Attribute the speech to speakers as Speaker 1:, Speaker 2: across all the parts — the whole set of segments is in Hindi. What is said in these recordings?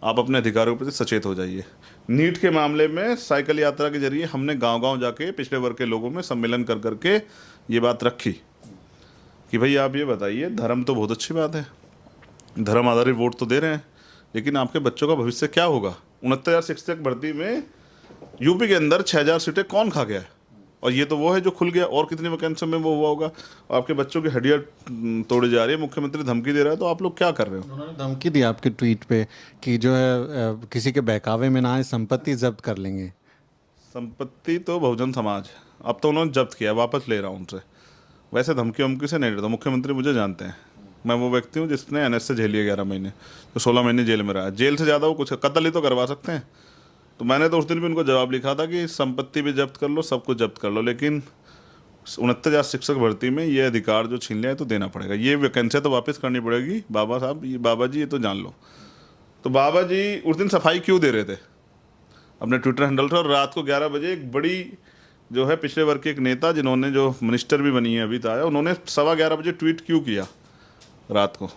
Speaker 1: आप अपने अधिकारों के प्रति सचेत हो जाइए। नीट के मामले में साइकिल यात्रा के जरिए हमने गांव-गांव जाके पिछड़े वर्ग के लोगों में सम्मेलन कर करके ये बात रखी कि भाई आप ये बताइए, धर्म तो बहुत अच्छी बात है, धर्म आधारित वोट तो दे रहे हैं, लेकिन आपके बच्चों का भविष्य क्या होगा? 69,000 शिक्षक भर्ती में यूपी के अंदर 6,000 सीटें कौन खा गया है? और ये तो वो है जो खुल गया, और कितनी वैकेंसी में वो हुआ होगा। और आपके बच्चों की हड्डियां तोड़ी जा रही है, मुख्यमंत्री धमकी दे रहा है, तो आप लोग क्या कर रहे हो?
Speaker 2: उन्होंने धमकी दी आपके ट्वीट पे कि जो है किसी के बहकावे में ना आए, संपत्ति जब्त कर लेंगे।
Speaker 1: संपत्ति तो बहुजन समाज है, अब तो उन्होंने जब्त किया, वापस ले रहा हूँ उनसे। वैसे धमकी वमकी से नहीं डरता, मुख्यमंत्री मुझे जानते हैं, मैं वो व्यक्ति हूँ जिसने एनएस से झेली है 11 महीने, तो 16 महीने जेल में रहा। जेल से ज़्यादा वो कुछ कत्ल ही तो करवा सकते हैं। तो मैंने तो उस दिन भी उनको जवाब लिखा था कि संपत्ति भी जब्त कर लो, सब कुछ जब्त कर लो, लेकिन 69,000 शिक्षक भर्ती में ये अधिकार जो छीन लिया है तो देना पड़ेगा। ये वैकेंसियाँ तो वापस करनी पड़ेगी बाबा साहब, ये बाबा जी ये तो जान लो। तो बाबा जी उस दिन सफाई क्यों दे रहे थे अपने ट्विटर हैंडल से? और रात को 11 बजे एक बड़ी जो है पिछड़े वर्ग के एक नेता, जिन्होंने जो मिनिस्टर भी बनी है अभी तो आया, उन्होंने 11:15 बजे ट्वीट क्यों किया रात को?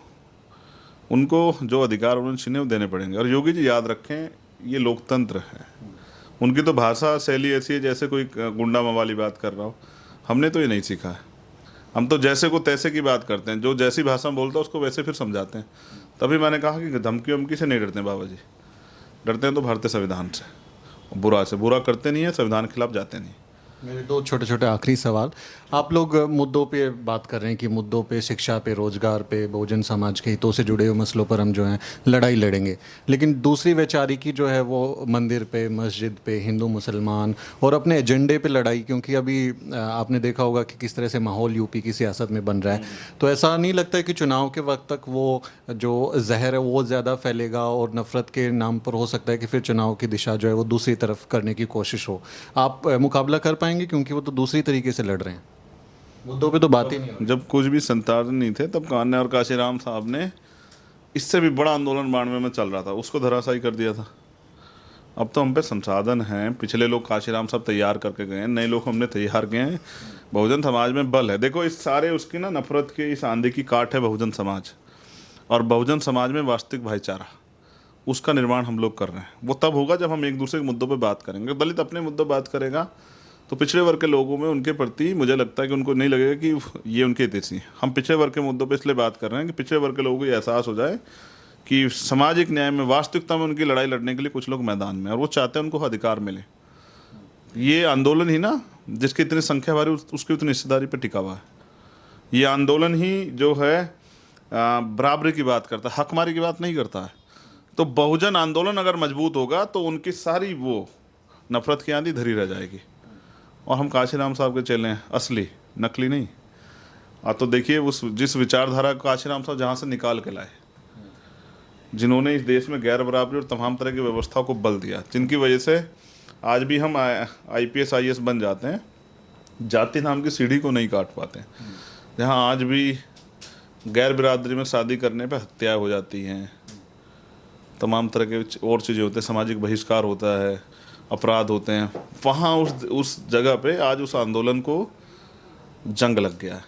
Speaker 1: उनको जो अधिकार उन्होंने छीने वो देने पड़ेंगे। और योगी जी याद रखें, ये लोकतंत्र है, उनकी तो भाषा शैली ऐसी है जैसे कोई गुंडा वाली बात कर रहा हो। हमने तो ये नहीं सीखा है, हम तो जैसे को तैसे की बात करते हैं, जो जैसी भाषा में बोलता है उसको वैसे फिर समझाते हैं। तभी मैंने कहा कि धमकी वमकी से नहीं डरते बाबा जी, डरते हैं तो भारतीय संविधान से। बुरा से बुरा करते नहीं है, संविधान के खिलाफ जाते नहीं।
Speaker 2: मेरे दो छोटे छोटे आखिरी सवाल। आप लोग मुद्दों पे बात कर रहे हैं कि मुद्दों पे, शिक्षा पे, रोजगार पे, बहुजन समाज के हितों से जुड़े हुए मसलों पर हम जो हैं लड़ाई लड़ेंगे, लेकिन दूसरी वैचारिकी जो है वो मंदिर पे, मस्जिद पे, हिंदू मुसलमान और अपने एजेंडे पे लड़ाई। क्योंकि अभी आपने देखा होगा कि किस तरह से माहौल यूपी की सियासत में बन रहा है, तो ऐसा नहीं लगता है कि चुनाव के वक्त तक वो जो जहर है वो ज़्यादा फैलेगा और नफ़रत के नाम पर हो सकता है कि फिर चुनाव की दिशा जो है वो दूसरी तरफ करने की कोशिश हो? आप मुकाबला कर पाएंगे? क्योंकि वो तो दूसरी तरीके से लड़ रहे हैं, मुद्दों पे तो बात ही नहीं हो।
Speaker 1: जब कुछ भी संतान नहीं थे तब कान्हा और काशीराम साहब ने इससे भी बड़ा आंदोलन 92 में चल रहा था, उसको धराशायी कर दिया था। अब तो हम पे संसाधन हैं, पिछले लोग काशीराम साहब तैयार करके गए हैं, नए लोग हमने तैयार किए हैं। बहुजन समाज में बल है। देखो इस सारे उसकी ना नफरत के इस आंधी की काट है बहुजन समाज, और बहुजन समाज में वास्तविक भाईचारा, उसका निर्माण हम लोग कर रहे हैं। वो तब होगा जब हम एक दूसरे के मुद्दों पे बात करेंगे। दलित अपने मुद्दों पर बात करेगा तो पिछड़े वर्ग के लोगों में उनके प्रति मुझे लगता है कि उनको नहीं लगेगा कि ये उनके हितैषी हैं। हम पिछड़े वर्ग के मुद्दों पे इसलिए बात कर रहे हैं कि पिछड़े वर्ग के लोगों को ये एहसास हो जाए कि सामाजिक न्याय में, वास्तविकता में उनकी लड़ाई लड़ने के लिए कुछ लोग मैदान में, और वो चाहते हैं उनको अधिकार मिले। ये आंदोलन ही ना, जिसकी इतनी संख्या भारी उसकी उतनी हिस्सेदारी पर टिका हुआ है। ये आंदोलन ही जो है बराबरी की बात करता है, हकमारी की बात नहीं करता है। तो बहुजन आंदोलन अगर मजबूत होगा तो उनकी सारी वो नफरत की आंधी धरी रह जाएगी। और हम काशीराम साहब के चेले हैं, असली, नकली नहीं। आप तो देखिए उस जिस विचारधारा को काशीराम साहब जहाँ से निकाल के लाए, जिन्होंने इस देश में गैर बराबरी और तमाम तरह की व्यवस्था को बल दिया, जिनकी वजह से आज भी हम IPS IAS बन जाते हैं, जाति नाम की सीढ़ी को नहीं काट पाते, जहाँ आज भी गैर बिरादरी में शादी करने पर हत्या हो जाती हैं, तमाम तरह के और चीज़ें होते हैं, सामाजिक बहिष्कार होता है, अपराध होते हैं। वहाँ उस जगह पे आज उस आंदोलन को जंग लग गया है।